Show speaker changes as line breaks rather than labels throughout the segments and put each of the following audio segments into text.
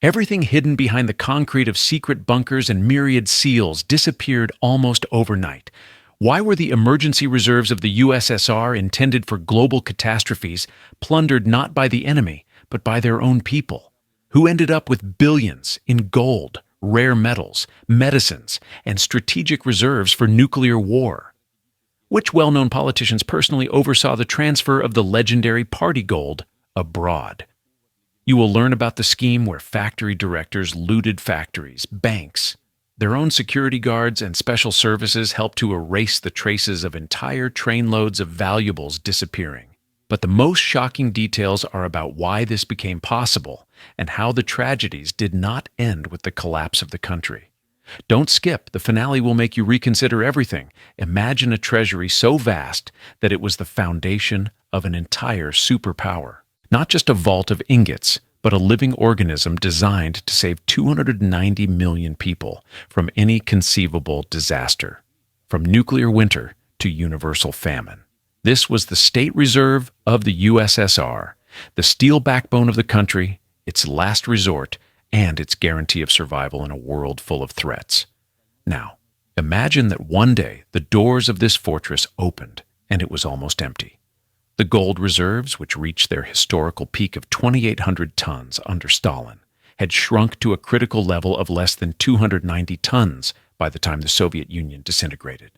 Everything hidden behind the concrete of secret bunkers and myriad seals disappeared almost overnight. Why were the emergency reserves of the USSR intended for global catastrophes plundered not by the enemy, but by their own people? Who ended up with billions in gold, rare metals, medicines, and strategic reserves for nuclear war? Which well-known politicians personally oversaw the transfer of the legendary party gold abroad? You will learn about the scheme where factory directors looted factories, banks. Their own security guards and special services helped to erase the traces of entire trainloads of valuables disappearing. But the most shocking details are about why this became possible and how the tragedies did not end with the collapse of the country. Don't skip, the finale will make you reconsider everything. Imagine a treasury so vast that it was the foundation of an entire superpower. Not just a vault of ingots, but a living organism designed to save 290 million people from any conceivable disaster, from nuclear winter to universal famine. This was the state reserve of the USSR, the steel backbone of the country, its last resort, and its guarantee of survival in a world full of threats. Now, imagine that one day the doors of this fortress opened and it was almost empty. The gold reserves, which reached their historical peak of 2,800 tons under Stalin, had shrunk to a critical level of less than 290 tons by the time the Soviet Union disintegrated.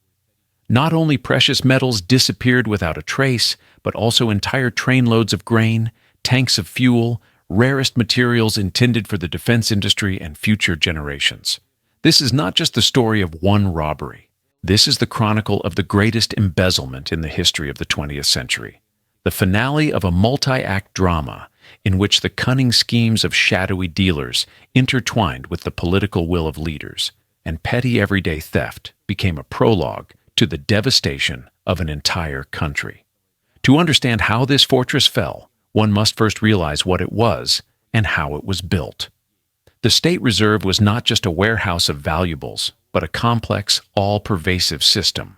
Not only precious metals disappeared without a trace, but also entire trainloads of grain, tanks of fuel, rarest materials intended for the defense industry and future generations. This is not just the story of one robbery. This is the chronicle of the greatest embezzlement in the history of the 20th century. The finale of a multi-act drama in which the cunning schemes of shadowy dealers intertwined with the political will of leaders, and petty everyday theft became a prologue to the devastation of an entire country. To understand how this fortress fell, one must first realize what it was and how it was built. The State Reserve was not just a warehouse of valuables, but a complex, all-pervasive system.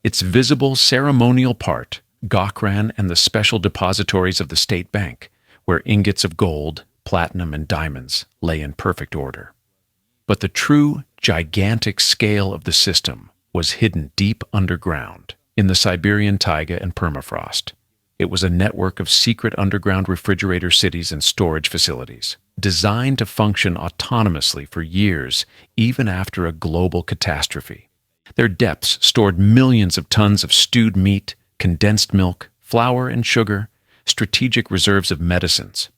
Its visible ceremonial part, Gokran and the special depositories of the State Bank, where ingots of gold, platinum, and diamonds lay in perfect order. But the true, gigantic scale of the system was hidden deep underground, in the Siberian taiga and permafrost. It was a network of secret underground refrigerator cities and storage facilities, designed to function autonomously for years, even after a global catastrophe. Their depths stored millions of tons of stewed meat, condensed milk, flour and sugar, strategic reserves of medicines.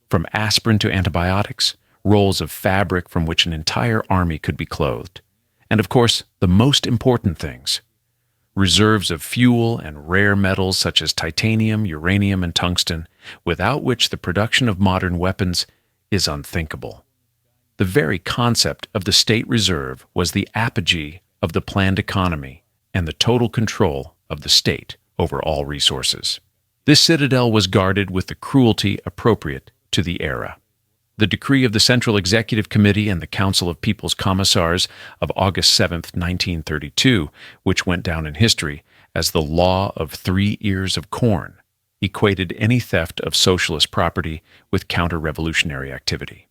From aspirin to antibiotics, rolls of fabric from which an entire army could be clothed. And of course, the most important things, reserves of fuel and rare metals such as titanium, uranium, and tungsten, without which the production of modern weapons is unthinkable. The very concept of the State Reserve was the apogee of the planned economy and the total control of the state over all resources. This citadel was guarded with the cruelty appropriate to the era. The decree of the Central Executive Committee and the Council of People's Commissars of August 7, 1932, which went down in history as the Law of 3 Ears of Corn, equated any theft of socialist property with counter-revolutionary activity.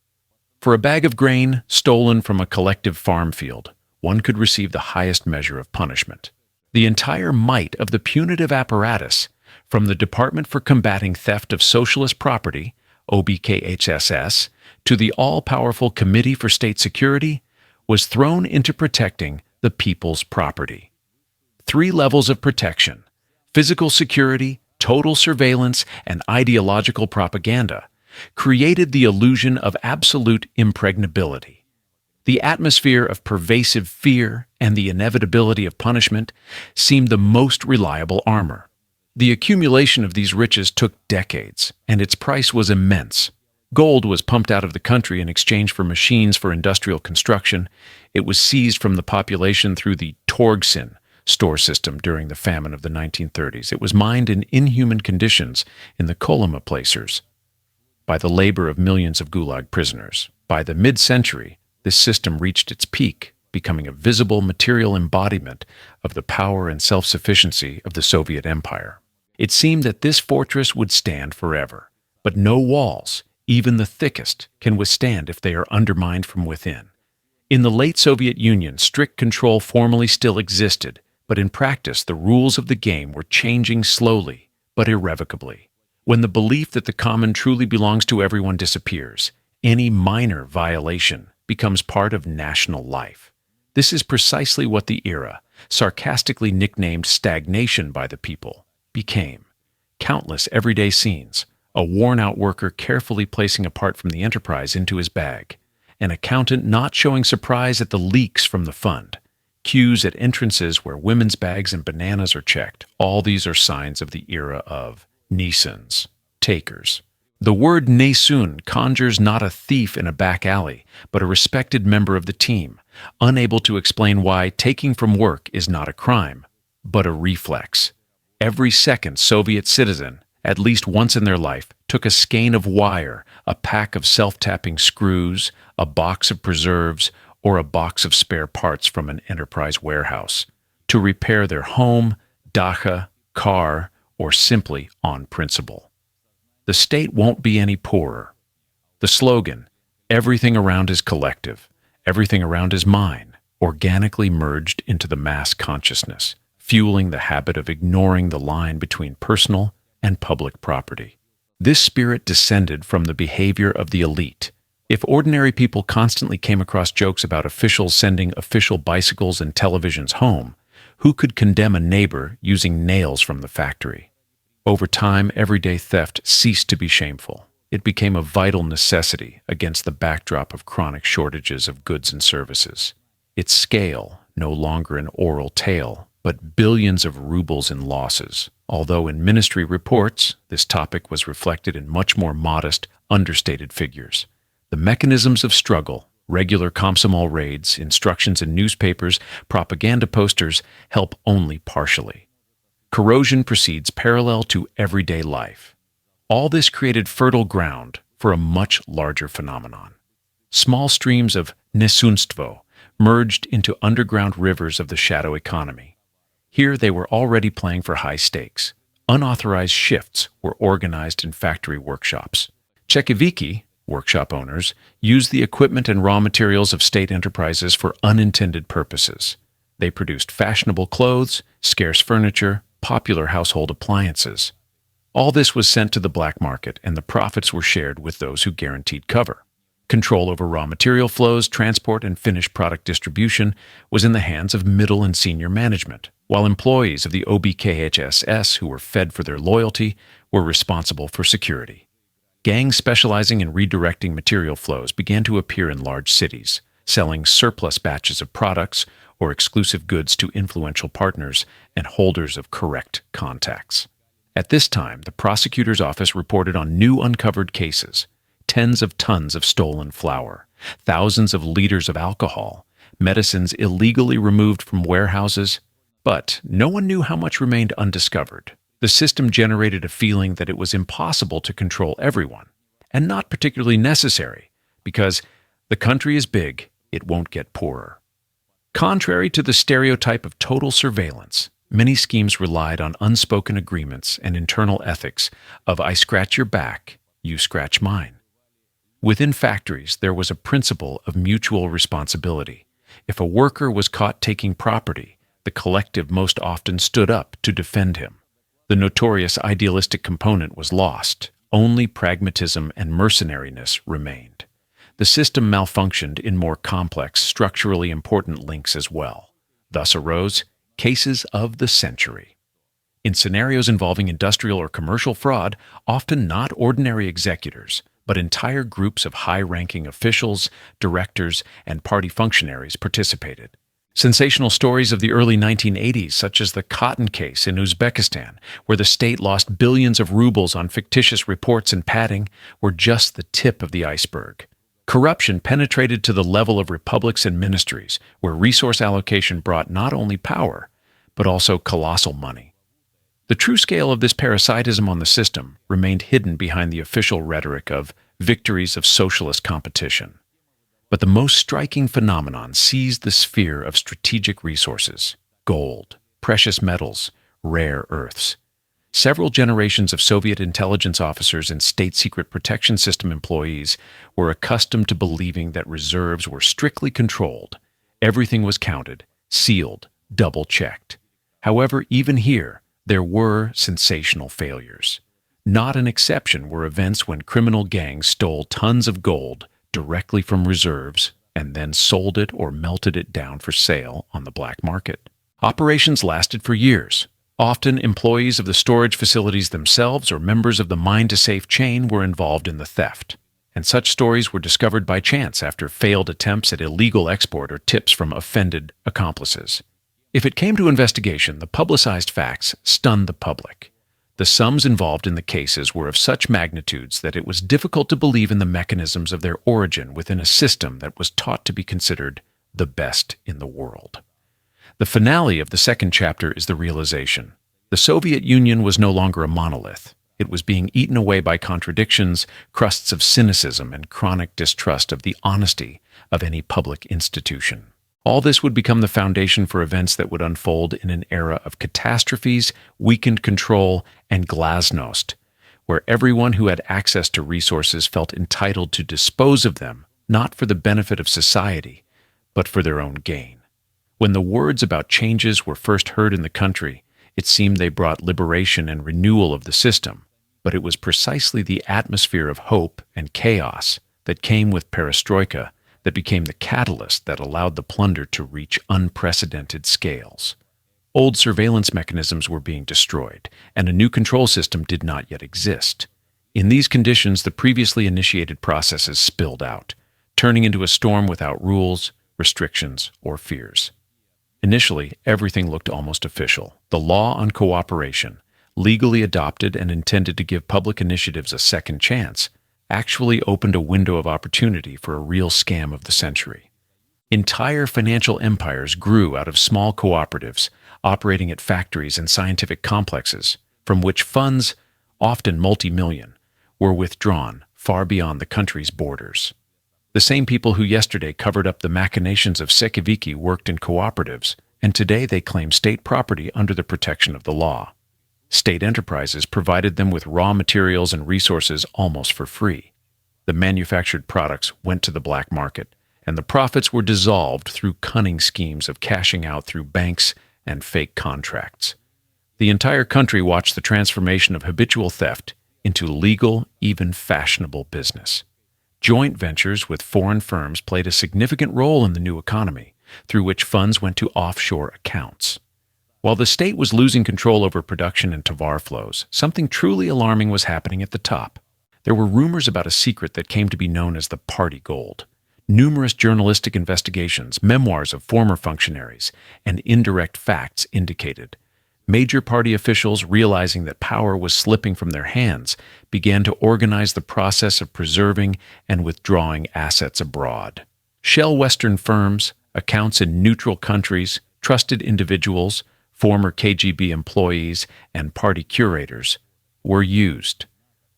For a bag of grain stolen from a collective farm field, one could receive the highest measure of punishment. The entire might of the punitive apparatus, from the Department for Combating Theft of Socialist Property, OBKHSS, to the all-powerful Committee for State Security, was thrown into protecting the people's property. 3 levels of protection: physical security, total surveillance, and ideological propaganda, created the illusion of absolute impregnability. The atmosphere of pervasive fear and the inevitability of punishment seemed the most reliable armor. The accumulation of these riches took decades, and its price was immense. Gold was pumped out of the country in exchange for machines for industrial construction. It was seized from the population through the Torgsin store system during the famine of the 1930s. It was mined in inhuman conditions in the Kolyma placers by the labor of millions of Gulag prisoners. By the mid-century, this system reached its peak, becoming a visible material embodiment of the power and self-sufficiency of the Soviet Empire. It seemed that this fortress would stand forever, but no walls, Even the thickest can withstand if they are undermined from within. In the late Soviet Union, strict control formally still existed, but in practice the rules of the game were changing slowly, but irrevocably. When the belief that the common truly belongs to everyone disappears, any minor violation becomes part of national life. This is precisely what the era, sarcastically nicknamed stagnation by the people, became. Countless everyday scenes, a worn-out worker carefully placing a part from the enterprise into his bag, an accountant not showing surprise at the leaks from the fund, queues at entrances where women's bags and bananas are checked. All these are signs of the era of Nisans, takers. The word Nesun conjures not a thief in a back alley, but a respected member of the team, unable to explain why taking from work is not a crime, but a reflex. Every second Soviet citizen, at least once in their life, took a skein of wire, a pack of self-tapping screws, a box of preserves, or a box of spare parts from an enterprise warehouse to repair their home, dacha, car, or simply on principle. The state won't be any poorer. The slogan, "Everything around is collective, everything around is mine," organically merged into the mass consciousness, fueling the habit of ignoring the line between personal and public property. This spirit descended from the behavior of the elite. If ordinary people constantly came across jokes about officials sending official bicycles and televisions home, who could condemn a neighbor using nails from the factory? Over time, everyday theft ceased to be shameful. It became a vital necessity against the backdrop of chronic shortages of goods and services. Its scale, no longer an oral tale, but billions of rubles in losses. Although in ministry reports, this topic was reflected in much more modest, understated figures. The mechanisms of struggle, regular Komsomol raids, instructions in newspapers, propaganda posters, help only partially. Corrosion proceeds parallel to everyday life. All this created fertile ground for a much larger phenomenon. Small streams of nesunstvo merged into underground rivers of the shadow economy. Here they were already playing for high stakes. Unauthorized shifts were organized in factory workshops. Chekiviki, workshop owners, used the equipment and raw materials of state enterprises for unintended purposes. They produced fashionable clothes, scarce furniture, popular household appliances. All this was sent to the black market, and the profits were shared with those who guaranteed cover. Control over raw material flows, transport, and finished product distribution was in the hands of middle and senior management, while employees of the OBKHSS who were fed for their loyalty were responsible for security. Gangs specializing in redirecting material flows began to appear in large cities, selling surplus batches of products or exclusive goods to influential partners and holders of correct contacts. At this time, the prosecutor's office reported on new uncovered cases: tens of tons of stolen flour, thousands of liters of alcohol, medicines illegally removed from warehouses. But no one knew how much remained undiscovered. The system generated a feeling that it was impossible to control everyone, and not particularly necessary, because the country is big, it won't get poorer. Contrary to the stereotype of total surveillance, many schemes relied on unspoken agreements and internal ethics of "I scratch your back, you scratch mine." Within factories, there was a principle of mutual responsibility. If a worker was caught taking property, the collective most often stood up to defend him. The notorious idealistic component was lost. Only pragmatism and mercenariness remained. The system malfunctioned in more complex, structurally important links as well. Thus arose cases of the century. In scenarios involving industrial or commercial fraud, often not ordinary executors, but entire groups of high-ranking officials, directors, and party functionaries participated. Sensational stories of the early 1980s, such as the cotton case in Uzbekistan, where the state lost billions of rubles on fictitious reports and padding, were just the tip of the iceberg. Corruption penetrated to the level of republics and ministries, where resource allocation brought not only power, but also colossal money. The true scale of this parasitism on the system remained hidden behind the official rhetoric of victories of socialist competition. But the most striking phenomenon seized the sphere of strategic resources: gold, precious metals, rare earths. Several generations of Soviet intelligence officers and state secret protection system employees were accustomed to believing that reserves were strictly controlled. Everything was counted, sealed, double-checked. However, even here, there were sensational failures. Not an exception were events when criminal gangs stole tons of gold directly from reserves and then sold it or melted it down for sale on the black market. Operations lasted for years. Often, employees of the storage facilities themselves or members of the mine-to-safe chain were involved in the theft. And such stories were discovered by chance after failed attempts at illegal export or tips from offended accomplices. If it came to investigation, the publicized facts stunned the public. The sums involved in the cases were of such magnitudes that it was difficult to believe in the mechanisms of their origin within a system that was taught to be considered the best in the world. The finale of the second chapter is the realization. The Soviet Union was no longer a monolith. It was being eaten away by contradictions, crusts of cynicism, and chronic distrust of the honesty of any public institution. All this would become the foundation for events that would unfold in an era of catastrophes, weakened control, and glasnost, where everyone who had access to resources felt entitled to dispose of them, not for the benefit of society, but for their own gain. When the words about changes were first heard in the country, it seemed they brought liberation and renewal of the system, but it was precisely the atmosphere of hope and chaos that came with perestroika that became the catalyst that allowed the plunder to reach unprecedented scales. Old surveillance mechanisms were being destroyed, and a new control system did not yet exist. In these conditions, the previously initiated processes spilled out, turning into a storm without rules, restrictions, or fears. Initially, everything looked almost official. The law on cooperation, legally adopted and intended to give public initiatives a second chance, actually opened a window of opportunity for a real scam of the century. Entire financial empires grew out of small cooperatives operating at factories and scientific complexes, from which funds, often multi-million, were withdrawn far beyond the country's borders. The same people who yesterday covered up the machinations of Sekiviki worked in cooperatives, and today they claim state property under the protection of the law. State enterprises provided them with raw materials and resources almost for free. The manufactured products went to the black market, and the profits were dissolved through cunning schemes of cashing out through banks and fake contracts. The entire country watched the transformation of habitual theft into legal, even fashionable business. Joint ventures with foreign firms played a significant role in the new economy, through which funds went to offshore accounts. While the state was losing control over production and tovar flows, something truly alarming was happening at the top. There were rumors about a secret that came to be known as the party gold. Numerous journalistic investigations, memoirs of former functionaries, and indirect facts indicated. Major party officials, realizing that power was slipping from their hands, began to organize the process of preserving and withdrawing assets abroad. Shell Western firms, accounts in neutral countries, trusted individuals, former KGB employees, and party curators were used.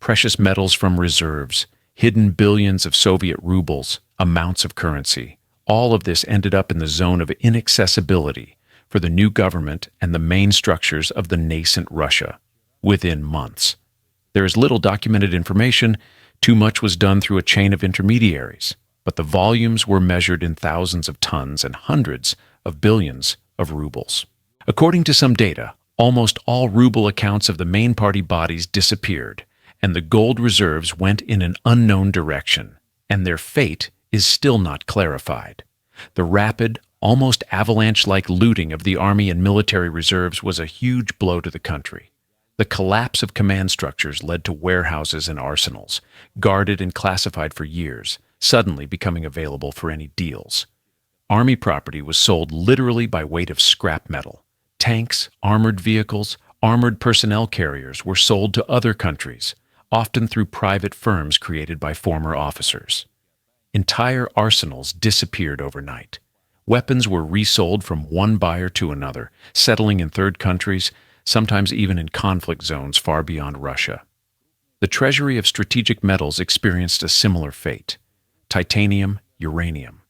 Precious metals from reserves, hidden billions of Soviet rubles, amounts of currency, all of this ended up in the zone of inaccessibility for the new government and the main structures of the nascent Russia within months. There is little documented information. Too much was done through a chain of intermediaries, but the volumes were measured in thousands of tons and hundreds of billions of rubles. According to some data, almost all ruble accounts of the main party bodies disappeared, and the gold reserves went in an unknown direction, and their fate is still not clarified. The rapid, almost avalanche-like looting of the army and military reserves was a huge blow to the country. The collapse of command structures led to warehouses and arsenals, guarded and classified for years, suddenly becoming available for any deals. Army property was sold literally by weight of scrap metal. Tanks, armored vehicles, armored personnel carriers were sold to other countries, often through private firms created by former officers. Entire arsenals disappeared overnight. Weapons were resold from one buyer to another, settling in third countries, sometimes even in conflict zones far beyond Russia. The treasury of strategic metals experienced a similar fate: titanium, uranium.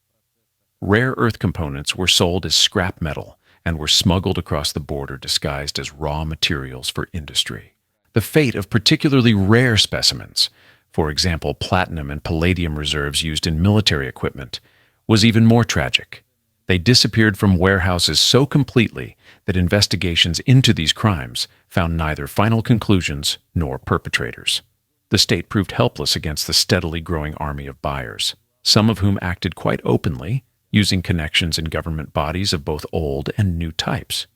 Rare earth components were sold as scrap metal, and were smuggled across the border disguised as raw materials for industry. The fate of particularly rare specimens, for example platinum and palladium reserves used in military equipment, was even more tragic. They disappeared from warehouses so completely that investigations into these crimes found neither final conclusions nor perpetrators. The state proved helpless against the steadily growing army of buyers, some of whom acted quite openly, using connections in government bodies of both old and new types.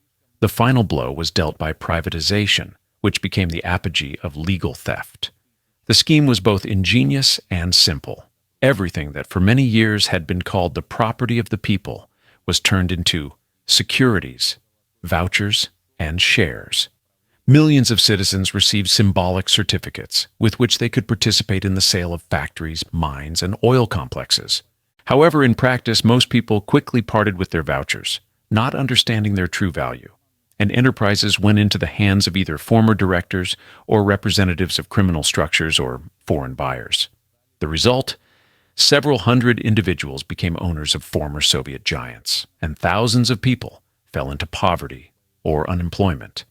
The final blow was dealt by privatization, which became the apogee of legal theft. The scheme was both ingenious and simple. Everything that for many years had been called the property of the people was turned into securities, vouchers, and shares. Millions of citizens received symbolic certificates with which they could participate in the sale of factories, mines, and oil complexes. However, in practice, most people quickly parted with their vouchers, not understanding their true value, and enterprises went into the hands of either former directors or representatives of criminal structures or foreign buyers. The result? Several hundred individuals became owners of former Soviet giants, and thousands of people fell into poverty or unemployment.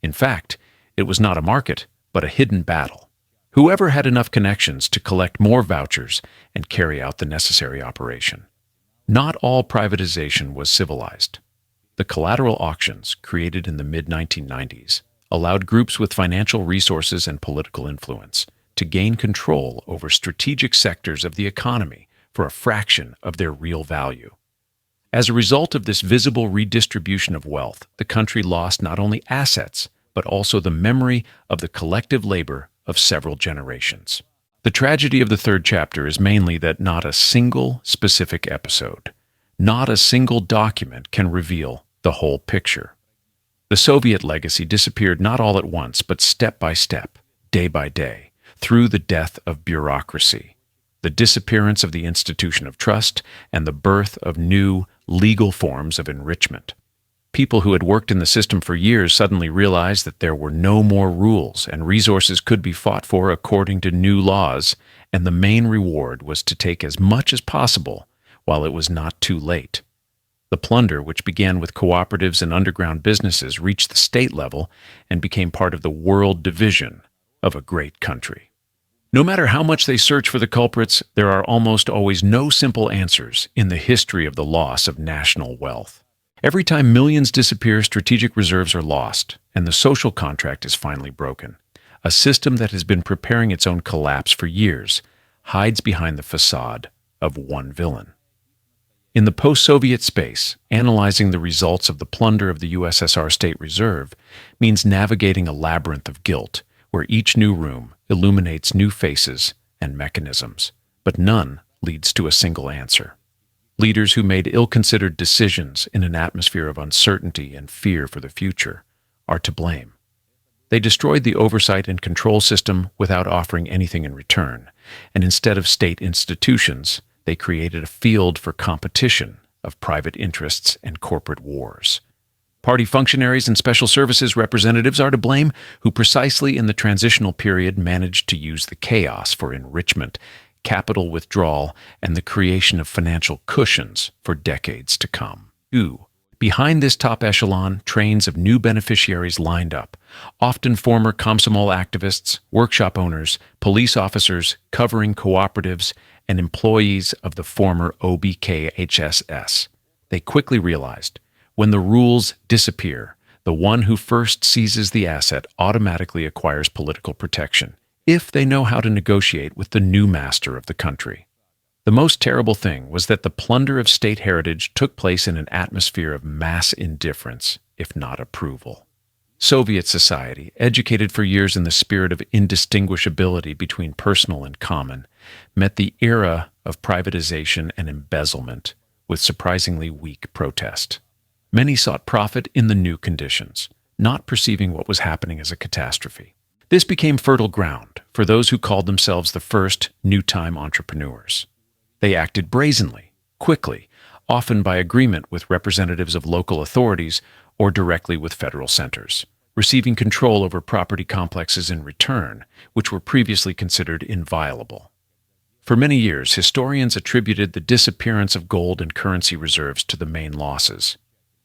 In fact, it was not a market, but a hidden battle. Whoever had enough connections to collect more vouchers and carry out the necessary operation. Not all privatization was civilized. The collateral auctions, created in the mid-1990s, allowed groups with financial resources and political influence to gain control over strategic sectors of the economy for a fraction of their real value. As a result of this visible redistribution of wealth, the country lost not only assets, but also the memory of the collective labor of several generations. The tragedy of the third chapter is mainly that not a single specific episode, not a single document can reveal the whole picture. The Soviet legacy disappeared not all at once, but step by step, day by day, through the death of bureaucracy, the disappearance of the institution of trust, and the birth of new, legal forms of enrichment. People who had worked in the system for years suddenly realized that there were no more rules and resources could be fought for according to new laws, and the main reward was to take as much as possible while it was not too late. The plunder, which began with cooperatives and underground businesses, reached the state level and became part of the world division of a great country. No matter how much they search for the culprits, there are almost always no simple answers in the history of the loss of national wealth. Every time millions disappear, strategic reserves are lost, and the social contract is finally broken. A system that has been preparing its own collapse for years hides behind the facade of one villain. In the post-Soviet space, analyzing the results of the plunder of the USSR State Reserve means navigating a labyrinth of guilt, where each new room illuminates new faces and mechanisms, but none leads to a single answer. Leaders who made ill-considered decisions in an atmosphere of uncertainty and fear for the future are to blame. They destroyed the oversight and control system without offering anything in return, and instead of state institutions, they created a field for competition of private interests and corporate wars. Party functionaries and special services representatives are to blame, who precisely in the transitional period managed to use the chaos for enrichment, capital withdrawal, and the creation of financial cushions for decades to come. 2. Behind this top echelon, trains of new beneficiaries lined up, often former Komsomol activists, workshop owners, police officers, covering cooperatives, and employees of the former OBKHSS. They quickly realized, when the rules disappear, the one who first seizes the asset automatically acquires political protection, if they know how to negotiate with the new master of the country. The most terrible thing was that the plunder of state heritage took place in an atmosphere of mass indifference, if not approval. Soviet society, educated for years in the spirit of indistinguishability between personal and common, met the era of privatization and embezzlement with surprisingly weak protest. Many sought profit in the new conditions, not perceiving what was happening as a catastrophe. This became fertile ground for those who called themselves the first new-time entrepreneurs. They acted brazenly, quickly, often by agreement with representatives of local authorities or directly with federal centers, receiving control over property complexes in return, which were previously considered inviolable. For many years, historians attributed the disappearance of gold and currency reserves to the main losses.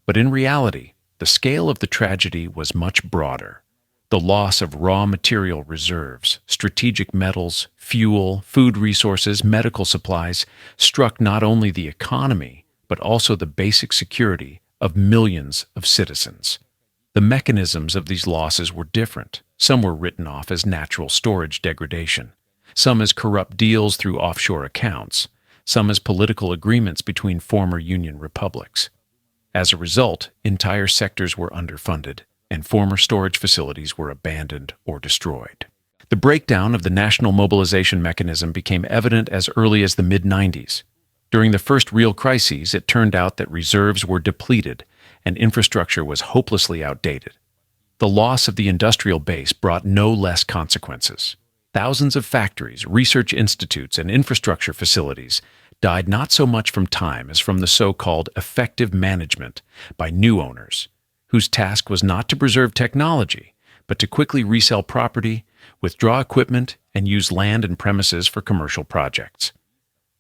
But in reality, the scale of the tragedy was much broader. The loss of raw material reserves, strategic metals, fuel, food resources, medical supplies struck not only the economy, but also the basic security of millions of citizens. The mechanisms of these losses were different. Some were written off as natural storage degradation, some as corrupt deals through offshore accounts, some as political agreements between former Union republics. As a result, entire sectors were underfunded, and former storage facilities were abandoned or destroyed. The breakdown of the national mobilization mechanism became evident as early as the mid-90s. During the first real crises, it turned out that reserves were depleted and infrastructure was hopelessly outdated. The loss of the industrial base brought no less consequences. Thousands of factories, research institutes, and infrastructure facilities died not so much from time as from the so-called effective management by new owners, whose task was not to preserve technology, but to quickly resell property, withdraw equipment, and use land and premises for commercial projects.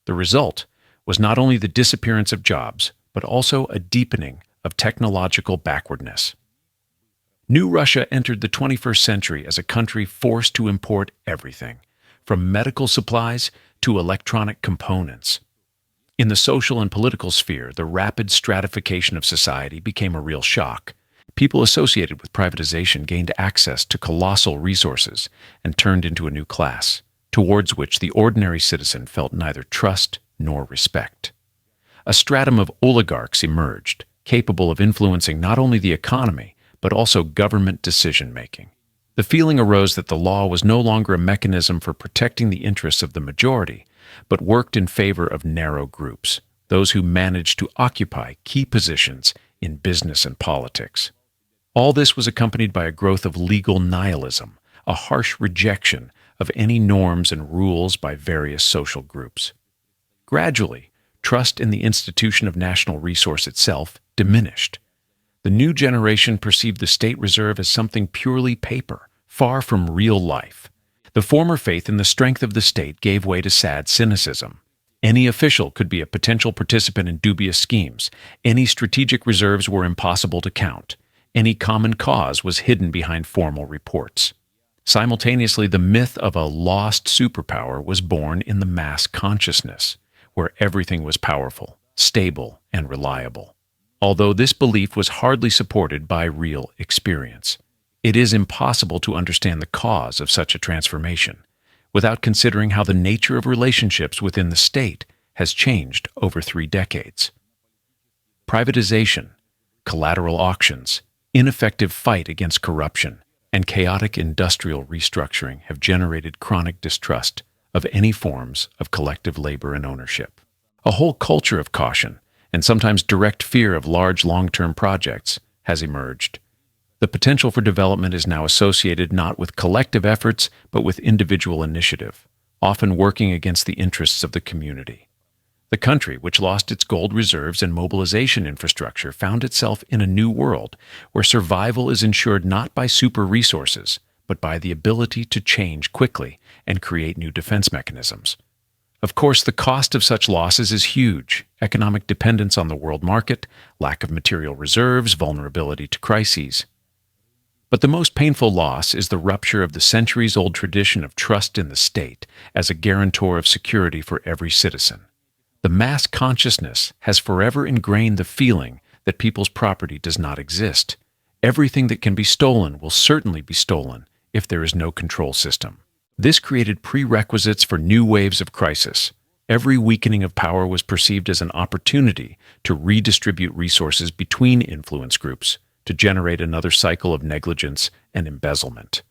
The result was not only the disappearance of jobs, but also a deepening of technological backwardness. New Russia entered the 21st century as a country forced to import everything, from medical supplies to electronic components. In the social and political sphere, the rapid stratification of society became a real shock. People associated with privatization gained access to colossal resources and turned into a new class, towards which the ordinary citizen felt neither trust nor respect. A stratum of oligarchs emerged, capable of influencing not only the economy, but also government decision-making. The feeling arose that the law was no longer a mechanism for protecting the interests of the majority, but worked in favor of narrow groups, those who managed to occupy key positions in business and politics. All this was accompanied by a growth of legal nihilism, a harsh rejection of any norms and rules by various social groups. Gradually, trust in the institution of national resource itself diminished. The new generation perceived the state reserve as something purely paper, far from real life. The former faith in the strength of the state gave way to sad cynicism. Any official could be a potential participant in dubious schemes. Any strategic reserves were impossible to count. Any common cause was hidden behind formal reports. Simultaneously, the myth of a lost superpower was born in the mass consciousness, where everything was powerful, stable, and reliable. Although this belief was hardly supported by real experience, it is impossible to understand the cause of such a transformation without considering how the nature of relationships within the state has changed over 3 decades. Privatization, collateral auctions, ineffective fight against corruption, and chaotic industrial restructuring have generated chronic distrust of any forms of collective labor and ownership. A whole culture of caution, and sometimes direct fear of large long-term projects, has emerged. The potential for development is now associated not with collective efforts, but with individual initiative, often working against the interests of the community. The country, which lost its gold reserves and mobilization infrastructure, found itself in a new world where survival is ensured not by super resources, but by the ability to change quickly and create new defense mechanisms. Of course, the cost of such losses is huge: economic dependence on the world market, lack of material reserves, vulnerability to crises. But the most painful loss is the rupture of the centuries-old tradition of trust in the state as a guarantor of security for every citizen. The mass consciousness has forever ingrained the feeling that people's property does not exist. Everything that can be stolen will certainly be stolen if there is no control system. This created prerequisites for new waves of crisis. Every weakening of power was perceived as an opportunity to redistribute resources between influence groups, to generate another cycle of negligence and embezzlement.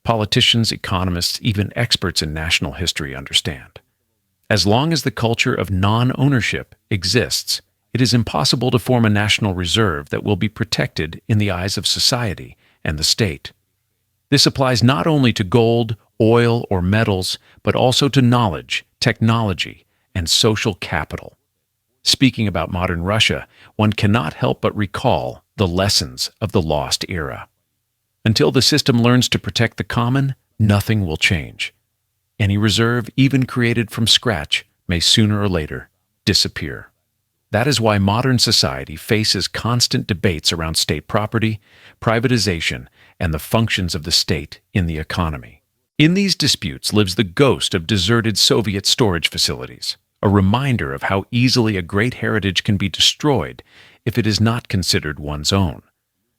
Politicians, economists, even experts in national history understand. As long as the culture of non-ownership exists, it is impossible to form a national reserve that will be protected in the eyes of society and the state. This applies not only to gold, oil, or metals, but also to knowledge, technology, and social capital. Speaking about modern Russia, one cannot help but recall the lessons of the lost era. Until the system learns to protect the common, nothing will change. Any reserve, even created from scratch, may sooner or later disappear. That is why modern society faces constant debates around state property, privatization, and the functions of the state in the economy. In these disputes lives the ghost of deserted Soviet storage facilities, a reminder of how easily a great heritage can be destroyed if it is not considered one's own.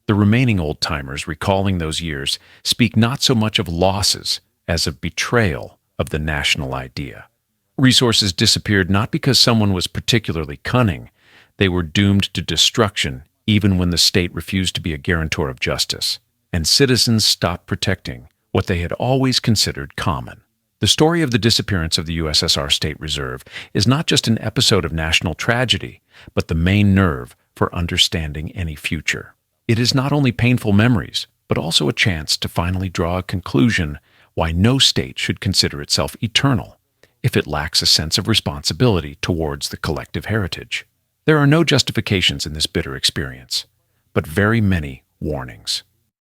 The remaining old-timers recalling those years speak not so much of losses as of betrayal of the national idea. Resources disappeared not because someone was particularly cunning. They were doomed to destruction even when the state refused to be a guarantor of justice, and citizens stopped protecting what they had always considered common. The story of the disappearance of the USSR State Reserve is not just an episode of national tragedy, but the main nerve for understanding any future. It is not only painful memories, but also a chance to finally draw a conclusion why no state should consider itself eternal if it lacks a sense of responsibility towards the collective heritage. There are no justifications in this bitter experience, but very many warnings.